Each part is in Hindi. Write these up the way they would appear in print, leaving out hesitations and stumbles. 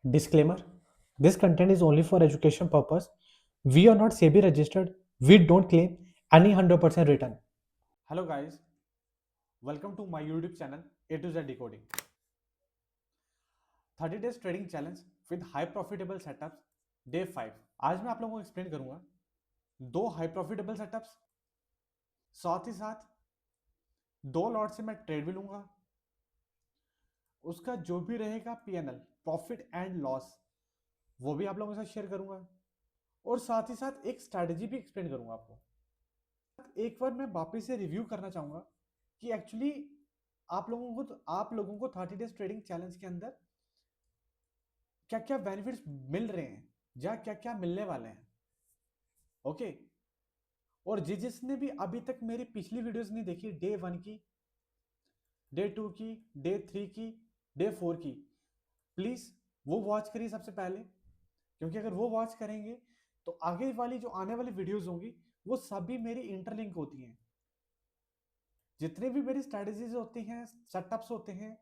Disclaimer: this content is only for education purpose. We are not SEBI registered. We don't claim any 100% return. Hello guys, welcome to my YouTube channel A to Z Decoding. 30 days trading challenge with high profitable setups day 5. आज मैं आप लोगों को एक्सप्लेन करूंगा दो हाई प्रॉफिटेबल सेटअप्स, साथ ही साथ दो लॉट से मैं ट्रेड भी लूंगा। उसका जो भी रहेगा पीएनएल, प्रॉफिट एंड लॉस, वो भी आप लोगों के साथ शेयर करूंगा और साथ ही साथ एक स्ट्रैटेजी भी एक्सप्लेन करूंगा आपको। एक बार मैं वापस से रिव्यू करना चाहूंगा कि एक्चुअली आप लोगों को 30 डेज ट्रेडिंग चैलेंज के अंदर क्या क्या बेनिफिट्स मिल रहे हैं या क्या क्या मिलने वाले हैं। ओके, और जिसने भी अभी तक मेरी पिछली वीडियोस नहीं देखी, डे 1 की, डे 2 की, डे 3 की, डे 4 की, प्लीज वो वॉच करिए सबसे पहले, क्योंकि अगर वो वॉच करेंगे तो आगे वाली जो आने वाली वीडियोस होंगी वो सभी मेरी इंटरलिंक होती हैं। जितने भी मेरी स्ट्रेटेजीज होती हैं, सेटअप्स होते हैं,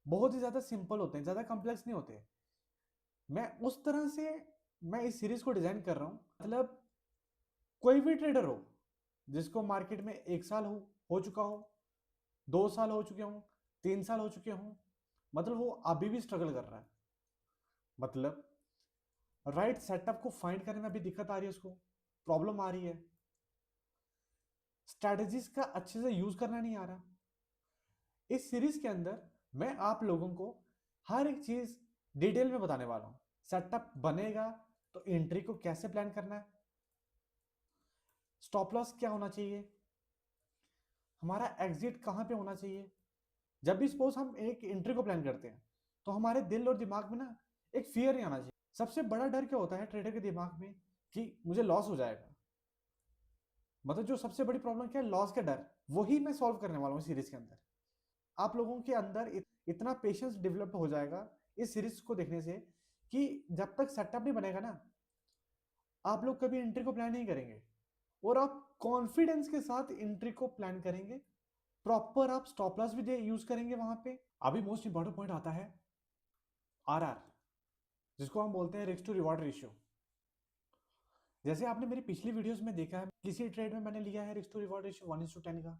बहुत ही ज्यादा सिंपल होते हैं, ज्यादा कॉम्प्लेक्स नहीं होते। मैं उस तरह से मैं इस सीरीज को डिजाइन कर रहा हूं, मतलब कोई भी ट्रेडर हो जिसको मार्केट में 1 साल हो चुका हो, 2 साल हो चुके हों, 3 साल हो चुके हों, मतलब वो अभी भी स्ट्रगल कर रहा है, मतलब राइट सेटअप को फाइंड करने में अभी दिक्कत आ रही है, उसको प्रॉब्लम आ रही है, स्ट्रेटेजीज का अच्छे से यूज करना नहीं आ रहा। इस सीरीज के अंदर मैं आप लोगों को हर एक चीज डिटेल में बताने वाला हूं। सेटअप बनेगा तो एंट्री को कैसे प्लान करना है, स्टॉप लॉस क्या होना चाहिए, हमारा एग्जिट कहां पे होना चाहिए। जब भी सपोज हम एक एंट्री को प्लान करते हैं तो हमारे दिल और दिमाग में ना एक फियर नहीं आना चाहिए। सबसे बड़ा डर क्या होता है ट्रेडर के दिमाग में कि मुझे लॉस हो जाएगा, मतलब जो सबसे बड़ी प्रॉब्लम क्या है, लॉस का डर, वही मैं सॉल्व करने वाला हूँ सीरीज के अंदर। आप लोगों के अंदर इतना पेशेंस डेवलप हो जाएगा इस सीरीज को देखने से कि जब तक सेटअप नहीं बनेगा ना, आप लोग कभी एंट्री को प्लान नहीं करेंगे और आप कॉन्फिडेंस के साथ एंट्री को प्लान करेंगे। प्रॉपर आप स्टॉप लॉस भी यूज करेंगे वहां पे। अभी मोस्ट इंपॉर्टेंट पॉइंट आता है आरआर, जिसको हम बोलते हैं रिस्क टू रिवॉर्ड रेशियो। जैसे आपने मेरी पिछली वीडियोस में देखा है, किसी ट्रेड में मैंने लिया है रिस्क टू रिवॉर्ड रेशियो 1:10 का,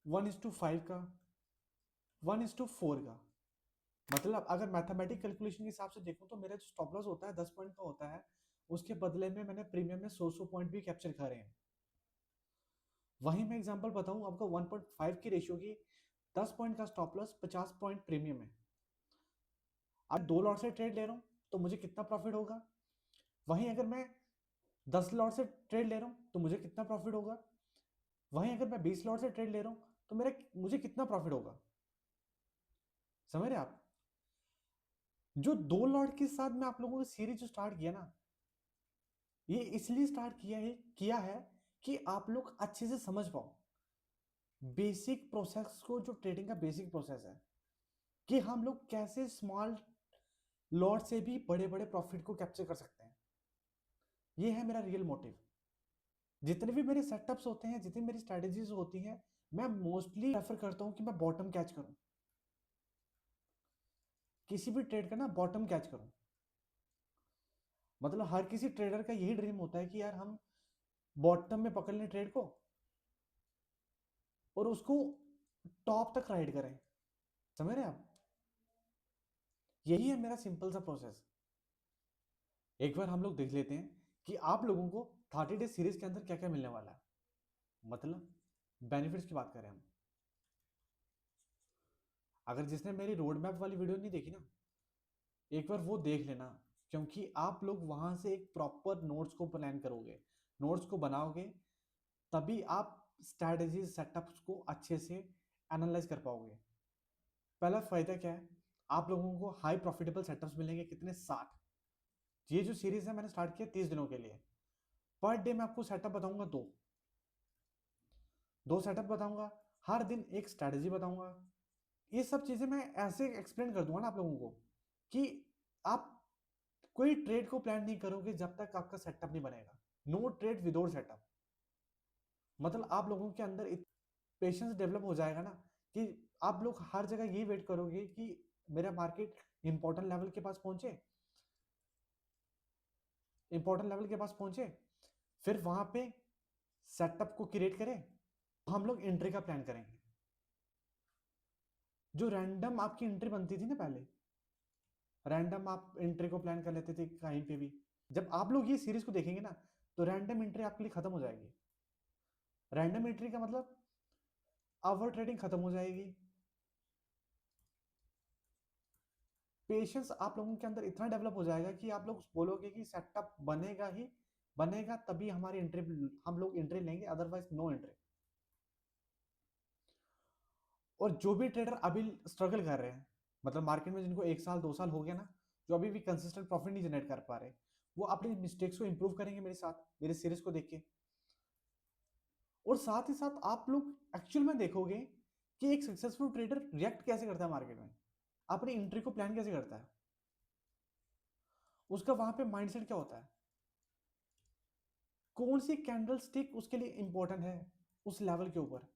1:5 का, 1:4 का। मतलब अगर मैथमेटिक कैलकुलेशन के हिसाब से देखूं तो मेरा जो स्टॉप लॉस होता है 10 पॉइंट का होता है, उसके बदले में मैंने प्रीमियम में 100 पॉइंट भी कैप्चर करे हैं। वहीं मैं एग्जांपल बताऊं आपको, 1.5 की रेशियो की, 10 पॉइंट का स्टॉप लॉस, 50 पॉइंट प्रीमियम है। अब 2 लॉट से ट्रेड ले रहा हूं तो मुझे कितना प्रॉफिट होगा, वहीं अगर मैं 10 लॉट से ट्रेड ले रहा हूं तो मुझे कितना प्रॉफिट होगा, वहीं अगर मैं 20 लॉट से ट्रेड ले रहा हूं तो मुझे कितना प्रॉफिट होगा। समझ रहे आप? जो 2 लॉट के साथ मैं आप लोगों को सीरीज जो स्टार्ट किया ना, ये इसलिए स्टार्ट किया है कि आप लोग अच्छे से समझ पाओ बेसिक प्रोसेस को, जो ट्रेडिंग का बेसिक प्रोसेस है, कि हम लोग कैसे स्मॉल लॉट से भी बड़े बड़े प्रॉफिट को कैप्चर कर सकते हैं। ये है मेरा रियल मोटिव। जितने भी मेरे सेटअप्स होते हैं, जितनी मेरी स्ट्रेटेजीज होती हैं, मैं मोस्टली प्रेफर करता हूं कि मैं बॉटम कैच करूं, किसी भी ट्रेड का ना बॉटम कैच करूं। मतलब हर किसी ट्रेडर का यही ड्रीम होता है कि यार हम बॉटम में पकड़ लें ट्रेड को और उसको टॉप तक राइड करें। समझ रहे हैं आप? यही है मेरा सिंपल सा प्रोसेस। एक बार हम लोग देख लेते हैं कि आप लोगों को 30 डेज सीरीज के अंदर क्या क्या मिलने वाला है। मतलब बेनिफिट्स की बात करें हम, अगर जिसने मेरी रोड मैप वाली वीडियो नहीं देखी ना, एक बार वो देख लेना, क्योंकि आप लोग वहां से एक प्रॉपर नोट्स को प्लान करोगे, नोट्स को बनाओगे, तभी आप स्ट्रैटेजी सेटअप्स को अच्छे से एनालाइज कर पाओगे। पहला फायदा क्या है, आप लोगों को हाई प्रॉफिटेबल सेटअप्स मिलेंगे, कितने, 60। ये जो सीरीज है मैंने स्टार्ट किया 30 दिनों के लिए। पर डे मैं आपको सेटअप बताऊंगा, दो दो सेटअप बताऊंगा, हर दिन एक स्ट्रैटेजी बताऊंगा। ये सब चीजें मैं ऐसे एक्सप्लेन कर दूंगा ना आप लोगों को कि आप कोई ट्रेड को प्लान नहीं करोगे जब तक आपका सेटअप नहीं बनेगा। No trade without setup. मतलब आप लोगों के अंदर पेशेंस डेवलप हो जाएगा ना, कि आप लोग हर जगह ये वेट करोगे कि मेरा मार्केट इंपॉर्टेंट लेवल के पास पहुंचे, इंपॉर्टेंट लेवल के पास पहुंचे, फिर वहां पे सेटअप को क्रिएट करें, तो हम लोग एंट्री का प्लान करेंगे। जो रैंडम आपकी एंट्री बनती थी ना पहले, रैंडम आप एंट्री को प्लान कर लेते थे कहीं पे भी, जब आप लोग ये सीरीज को देखेंगे ना तो रैंडम एंट्री आपके लिए खत्म हो जाएगी। रैंडम एंट्री का मतलब आवर ट्रेडिंग खत्म हो जाएगी। पेशेंस आप लोगों के अंदर इतना डेवलप हो जाएगा कि आप लोग बोलोगे कि सेटअप बनेगा ही बनेगा, तभी हमारी एंट्री, हम लोग एंट्री लेंगे, अदरवाइज नो एंट्री। और जो भी ट्रेडर अभी स्ट्रगल कर रहे हैं, मतलब मार्केट में जिनको 1 साल 2 साल हो गया ना, जो अभी भी कंसिस्टेंट प्रॉफिट नहीं जनरेट कर पा रहे, वो अपनी मिस्टेक्स को इंप्रूव करेंगे मेरे साथ, मेरे सीरीज को देख के। और साथ ही साथ आप लोग एक्चुअल में देखोगे कि एक सक्सेसफुल ट्रेडर रिएक्ट कैसे करता है मार्केट में, अपनी एंट्री को प्लान कैसे करता है, उसका वहां पे माइंडसेट क्या होता है, कौन सी कैंडल स्टिक उसके लिए इंपॉर्टेंट है उस लेवल के ऊपर।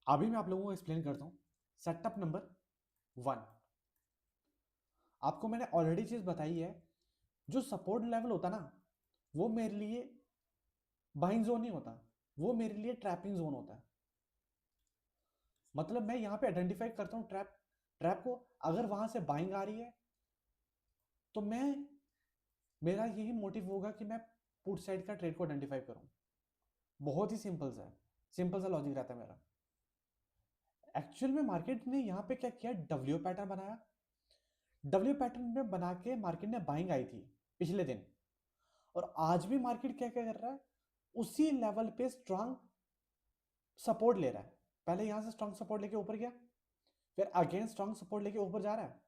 अभी मैं आप लोगों को एक्सप्लेन करता हूं। सेटअप नंबर 1, आपको मैंने ऑलरेडी चीज बताई है, जो सपोर्ट लेवल होता ना, वो मेरे लिए बाइंग जोन नहीं होता, वो मेरे लिए ट्रैपिंग जोन होता है। मतलब मैं यहां पे आइडेंटिफाई करता हूं ट्रैप, ट्रैप को, अगर वहां से बाइंग आ रही है तो मैं, मेरा यही मोटिव होगा कि मैं पुट साइड का ट्रेड को आइडेंटिफाई करूं। बहुत ही सिंपल सा है, सिंपल सा लॉजिक रहता है मेरा। एक्चुअल में मार्केट ने यहाँ पे क्या किया, डब्ल्यू पैटर्न बनाया, डब्ल्यू पैटर्न में बना के मार्केट ने बाइंग आई थी पिछले दिन, और आज भी मार्केट क्या क्या कर रहा है, उसी लेवल पे स्ट्रांग सपोर्ट ले रहा है। पहले यहां से स्ट्रांग सपोर्ट लेके ऊपर गया, फिर अगेन स्ट्रांग सपोर्ट लेके ऊपर जा रहा है।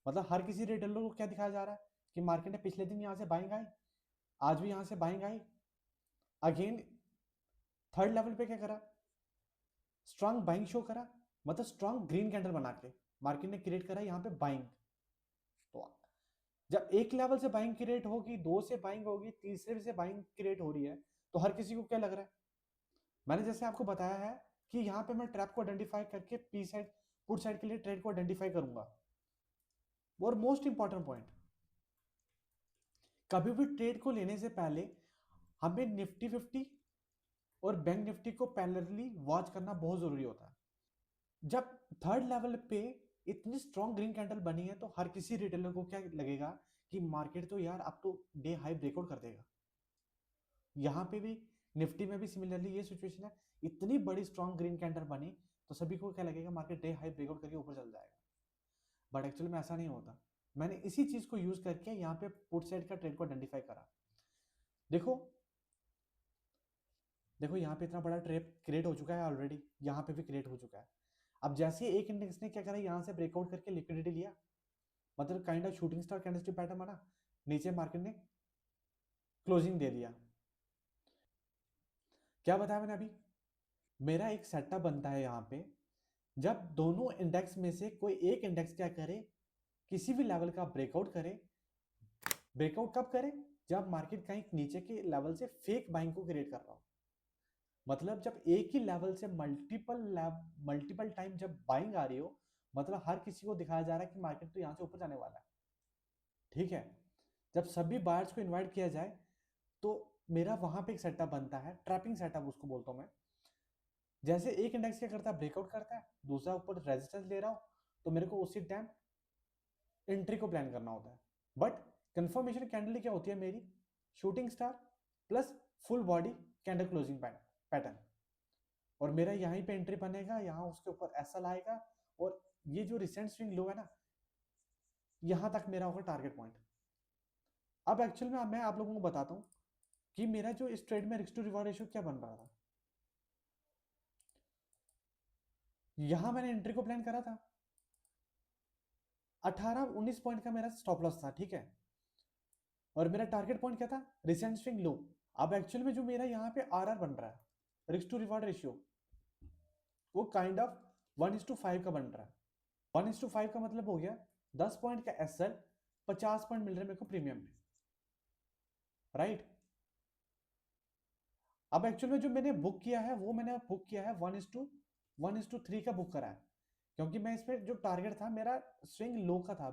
मतलब हर किसी रिटेलर को क्या दिखाया जा रहा है कि मार्केट ने पिछले दिन यहां से बाइंग आई, आज भी यहां से buying I, again third level पे क्या करा, स्ट्रांग बाइंग शो करा, मतलब स्ट्रांग ग्रीन कैंडल बना के मार्केट ने क्रिएट करा यहाँ पे बाइंग। तो जब एक लेवल से बाइंग क्रिएट होगी, दो से बाइंग होगी, तीसरे से बाइंग क्रिएट हो रही है, तो हर किसी को क्या लग रहा है, मैंने जैसे आपको बताया है कि यहाँ पे मैं ट्रैप को आइडेंटिफाई करके पी साइड पुट साइड के लिए ट्रेड को आइडेंटिफाई करूंगा। और मोस्ट इंपॉर्टेंट पॉइंट, कभी भी ट्रेड को लेने से पहले हमें निफ्टी 50 और बैंक निफ्टी को पैरेलली वॉच करना बहुत जरूरी होता है। जब थर्ड लेवल पे इतनी स्ट्रॉन्ग ग्रीन कैंडल बनी है, तो हर किसी रिटेलर को क्या लगेगा कि मार्केट तो यार अब तो डे हाई ब्रेकआउट कर देगा। यहाँ पे भी निफ्टी में भी सिमिलरली ये सिचुएशन है, इतनी बड़ी स्ट्रॉन्ग ग्रीन कैंडल बनी तो सभी को क्या लगेगा, मार्केट डे हाई ब्रेकआउट करके ऊपर चल जाएगा। बट एक्चुअली में ऐसा नहीं होता। मैंने इसी चीज को यूज करके यहाँ पे पुट साइड का ट्रेड को आइडेंटिफाई करा। देखो, देखो यहाँ पे इतना बड़ा ट्रेड क्रिएट हो चुका है ऑलरेडी, यहाँ पे भी क्रिएट हो चुका है। अब जैसे एक इंडेक्स ने क्या करा, यहाँ से ब्रेकआउट करके लिक्विडिटी लिया, मतलब kind of shooting star candlestick pattern बना, नीचे मार्केट ने क्लोजिंग दे दिया। क्या बताया मैंने अभी, मेरा एक सेटअप बनता है यहाँ पे, जब दोनों इंडेक्स में से कोई एक इंडेक्स क्या करे, किसी भी लेवल का ब्रेकआउट करे। ब्रेकआउट कब करे, जब मार्केट कहीं नीचे के लेवल से फेक बाइंग को क्रिएट कर रहा हो। मतलब जब एक ही लेवल से मल्टीपल टाइम जब बाइंग आ रही हो, मतलब हर किसी को दिखाया जा रहा है कि मार्केट तो यहाँ से ऊपर जाने वाला है। ठीक है, जब सभी बायर्स को इन्वाइट किया जाए, तो मेरा वहां पे एक सेटअप बनता है, ट्रैपिंग सेटअप उसको बोलता हूं मैं। जैसे एक इंडेक्स क्या करता है, ब्रेकआउट करता है, दूसरा ऊपर रेजिस्टेंस ले रहा हो, तो मेरे को उसी टाइम एंट्री को प्लान करना होता है। बट कंफर्मेशन कैंडल क्या होती है मेरी, shooting star plus full body candle closing pattern, और मेरा यहीं पे एंट्री बनेगा, यहाँ उसके ऊपर एसएल आएगा, और ये जो रिसेंट स्विंग लो है ना, यहां तक मेरा होगा टारगेट पॉइंट। अब एक्चुअल में मैं आप लोगों को बताता हूँ कि मेरा जो इस ट्रेड में रिस्क टू रिवॉर्ड रेशियो क्या बन रहा था। यहां मैंने एंट्री को प्लान करा था, 18-19 पॉइंट का मेरा स्टॉप लॉस था, ठीक है, और मेरा टारगेट पॉइंट क्या था, रिसेंट स्विंग लो। अब एक्चुअल में जो मेरा यहाँ पे आरआर बन रहा है, रिस्क टू रिवॉर्ड रेशियो, वो काइंड ऑफ 1:5 का बन रहा है। 1:5 का मतलब हो गया 10 पॉइंट का एसएल, 50 पॉइंट मिल रहे हैं मेरे को प्रीमियम में, राइट। अब एक्चुअल में जो मैंने बुक किया है, वो मैंने बुक किया है 1:3 का बुक करा है, क्योंकि मैं इसमें जो टारगेट था मेरा स्विंग लो का था,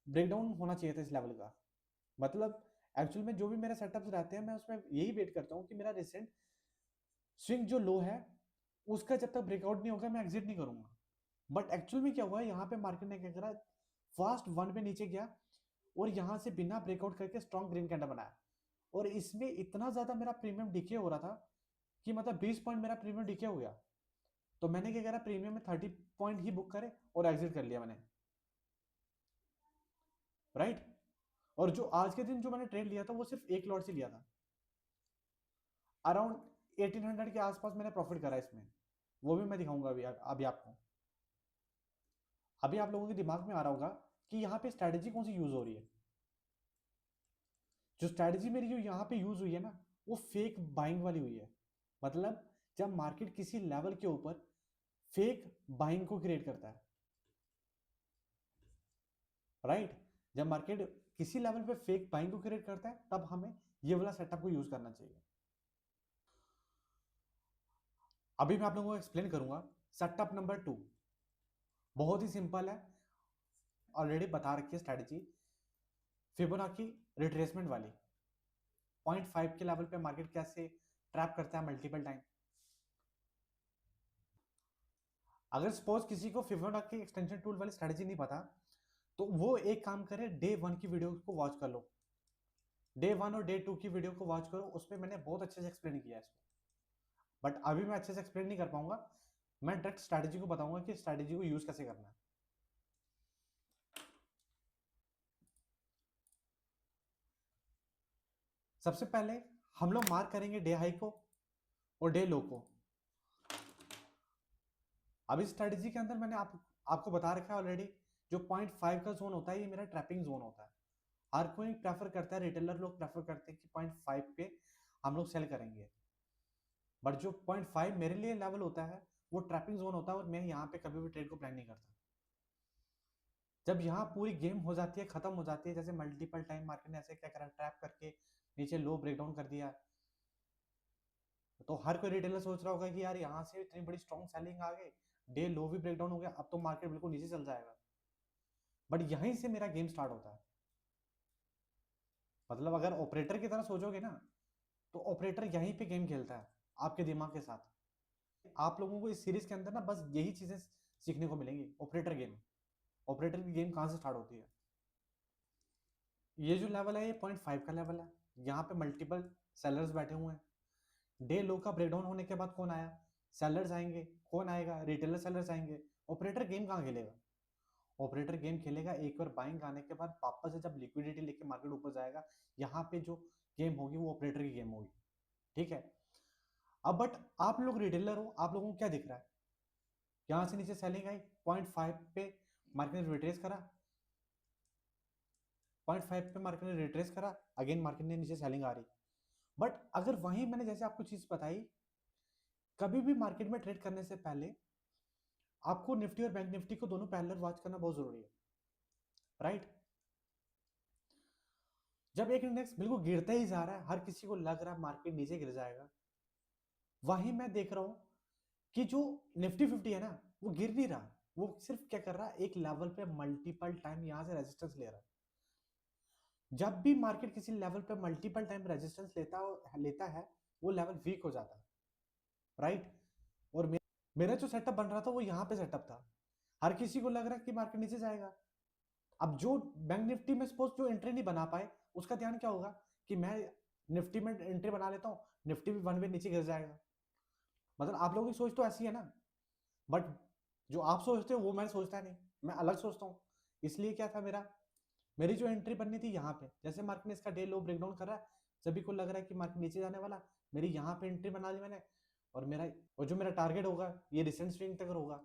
ब्रेकडाउन होना चाहिए था इस लेवल का। मतलब एक्चुअल में जो भी मेरे सेटअप्स रहते हैं मैं उसमें यही वेट करता हूँ कि मेरा रिसेंट स्विंग जो लो है उसका जब तक ब्रेकआउट नहीं होगा मैं एग्जिट नहीं करूंगा। बट एक्चुअल में क्या हुआ, यहाँ पे मार्केट ने क्या करा, फास्ट वन पे नीचे गया और यहाँ से बिना ब्रेकआउट करके स्ट्रॉन्ग ग्रीन कैंडल बनाया, और इसमें इतना ज्यादा मेरा प्रीमियम डिके हो रहा था कि मतलब 20 पॉइंट मेरा प्रीमियम डिके हो गया। तो मैंने क्या करा, प्रीमियम में 30 पॉइंट ही बुक करे और एग्जिट कर लिया मैंने, राइट। और जो आज के दिन जो मैंने ट्रेड लिया था वो सिर्फ एक लॉट से लिया था, अराउंड 1800 के आसपास मैंने प्रॉफिट करा इसमें। वो भी मैं दिखाऊंगा अभी आपको। अभी आप लोगों के दिमाग में आ रहा होगा कि यहाँ पे स्ट्रैटेजी कौन सी यूज हो रही है। जो स्ट्रैटेजी मेरी जो यहाँ पे यूज हुई है ना, वो फेक बाइंग वाली हुई है। मतलब जब मार्केट किसी लेवल के ऊपर फेक बाइंग को क्रिएट करता है, राइट। जब मार्केट किसी लेवल पे फेक बाइंग को क्रिएट करता है तब हमें ये वाला सेटअप को यूज करना चाहिए। अभी मैं आप लोगों को एक्सप्लेन करूंगा सेटअप नंबर 2। बहुत ही सिंपल है, ऑलरेडी बता रखी है स्ट्रैटेजी, फिबोनाची रिट्रेसमेंट वाली। 0.5 के लेवल पे मार्केट कैसे ट्रैप करता है मल्टीपल टाइम। अगर सपोज किसी को फिबोनाची एक्सटेंशन टूल वाली स्ट्रैटेजी नहीं पता तो वो एक काम करे, डे 1 की वीडियो को वॉच कर लो। डे 1 और डे 2 की वीडियो को वॉच करो, उसमें मैंने बहुत अच्छे से एक्सप्लेन किया है इसको। बट अभी मैं अच्छे से एक्सप्लेन नहीं कर पाऊंगा, मैं डायरेक्ट स्ट्रैटेजी को बताऊंगा कि स्ट्रैटेजी को यूज कैसे करना है। सबसे पहले हम लोग मार्क करेंगे डे हाई को और डे लो को। अब इस स्ट्रैटेजी के अंदर मैंने आपको बता रखा है ऑलरेडी, जो 0.5 का जोन होता है ये मेरा ट्रैपिंग जोन होता है। हर कोई प्रेफर करता है, रिटेलर लोग प्रेफर करते हैं कि 0.5 पे हम लोग सेल करेंगे। बट जो 0.5 मेरे लिए लेवल होता है वो ट्रैपिंग जोन होता है, और मैं यहाँ पे कभी भी ट्रेड को प्लान नहीं करता। जब यहाँ पूरी गेम हो जाती है, खत्म हो जाती है, जैसे मल्टीपल टाइम मार्केट ने ऐसे क्या करा, ट्रैप करके नीचे लो ब्रेकडाउन कर दिया, तो हर कोई रिटेलर सोच रहा होगा कि यार यहाँ से इतनी बड़ी स्ट्रॉन्ग सेलिंग आ गई, डे लो भी ब्रेकडाउन हो गया, अब तो मार्केट बिल्कुल नीचे चल जाएगा। बट यहीं से मेरा गेम स्टार्ट होता है। मतलब अगर ऑपरेटर की तरह सोचोगे ना, तो ऑपरेटर यहीं पे गेम खेलता है आपके दिमाग के साथ। आप लोगों को इस सीरीज के अंदर ना बस यही चीजें सीखने को मिलेंगी। ऑपरेटर गेम, ऑपरेटर की गेम कहाँ से स्टार्ट होती है। ये जो लेवल है ये 0.5 का लेवल है, यहाँ पे मल्टीपल सेलर्स बैठे हुए हैं। डे लो का ब्रेकडाउन होने के बाद कौन आया, सेलर्स आएंगे। कौन आएगा, रिटेलर सेलर्स आएंगे। ऑपरेटर गेम कहाँ खेलेगा, ऑपरेटर गेम खेलेगा एक बार बाइंग आने के बाद वापस से जब लिक्विडिटी लेके मार्केट ऊपर जाएगा, यहाँ पे जो गेम होगी वो ऑपरेटर की गेम होगी, ठीक है। अब बट आप लोग रिटेलर हो, आप लोगों को क्या दिख रहा है, यहाँ से नीचे सेलिंग आई, 0.5 पे मार्केट ने रिट्रेस करा, 0.5 पे मार्केट ने रिट्रेस करा, अगेन मार्केट ने नीचे सेलिंग आ रही। बट अगर वहीं मैंने जैसे आपको चीज बताई, कभी भी मार्केट में ट्रेड करने से पहले आपको निफ्टी और बैंक निफ्टी को दोनों पैरेलल वॉच करना बहुत जरूरी है, राइट। जब एक इंडेक्स बिल्कुल गिरता ही जा रहा है, हर किसी को लग रहा है मार्केट नीचे गिर जाएगा, वहीं मैं देख रहा हूं कि जो निफ्टी 50 है ना, वो गिर नहीं रहा, वो सिर्फ क्या कर रहा है, एक लेवल पे मल्टीपल टाइम यहां से रेजिस्टेंस ले रहा है। जब भी मार्केट किसी लेवल पे मल्टीपल टाइम रेजिस्टेंस लेता है, वो लेवल वीक हो जाता है, राइट। और मेरा जो सेटअप बन रहा था वो यहाँ पे सेटअप था, हर किसी को लग रहा है कि मार्केट नीचे जाएगा। अब जो बैंक निफ्टी में सपोज जो एंट्री नहीं बना पाए, उसका ध्यान क्या होगा कि मैं निफ्टी में एंट्री बना लेता हूँ, निफ्टी भी वन वे नीचे गिर जाएगा। मतलब आप लोगों की सोच तो ऐसी है ना, बट जो आप सोचते हो वो मैं सोचता नहीं, मैं अलग सोचता हूँ। इसलिए क्या था, मेरी जो एंट्री बननी थी यहाँ पे, जैसे मार्केट ने इसका डे लो ब्रेकडाउन कर रहा है, सभी को लग रहा है कि मार्केट नीचे जाने वाला, मेरी यहाँ पे एंट्री बना ली मैंने, और जो मेरा टारगेट होगा ये रिसेंट स्विंग तक होगा,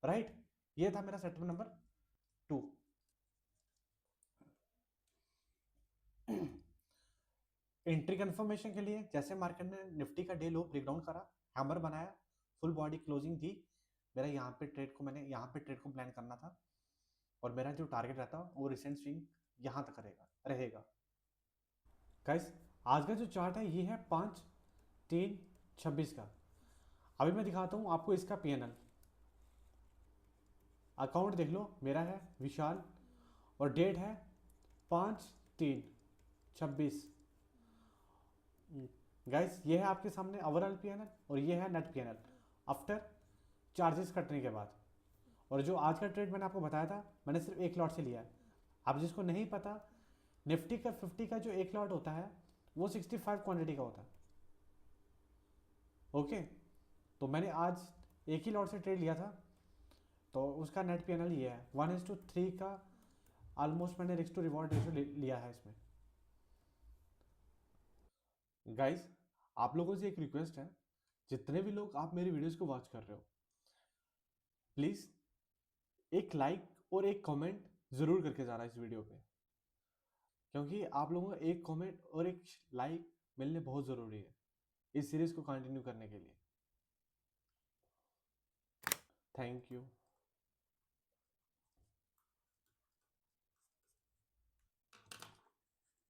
राइट। ये था मेरा सेटअप नंबर 2। एंट्री कंफर्मेशन के लिए जैसे मार्केट ने निफ्टी का डे लो ब्रेकडाउन करा, हैमर बनाया, फुल बॉडी क्लोजिंग थी, मेरा यहाँ पे ट्रेड को मैंने यहाँ पे ट्रेड को प्लान करना था, और मेरा जो टारगेट रहता वो रिसेंट स्विंग यहाँ तक रहेगा। गाइस आज का जो चार्ट है ये है 5/3/26 का। अभी मैं दिखाता हूँ आपको इसका पीएनएल। अकाउंट देख लो, मेरा है विशाल, और डेट है 5/3/26। गाइस ये है आपके सामने ओवरऑल पीएनएल और ये है नेट पीएनएल आफ्टर चार्जेस कटने के बाद। और जो आज का ट्रेड मैंने आपको बताया था, मैंने सिर्फ एक लॉट से लिया है। आप जिसको नहीं पता, निफ्टी का 50 का जो एक लॉट होता है वो 65 क्वांटिटी का होता है। ओके, तो मैंने आज एक ही लॉट से ट्रेड लिया था, तो उसका नेट पीएनएल ये है 1:3 का। ऑलमोस्ट मैंने रिस्क टू रिवॉर्ड रेशियो लिया है इसमें। गाइस आप लोगों से एक रिक्वेस्ट है, जितने भी लोग आप मेरी वीडियोस को वॉच कर रहे हो, प्लीज़ एक लाइक और एक कमेंट ज़रूर करके जाना इस वीडियो पे, क्योंकि आप लोगों का एक कमेंट और एक लाइक मिलने बहुत ज़रूरी है इस सीरीज़ को कंटिन्यू करने के लिए। Thank you.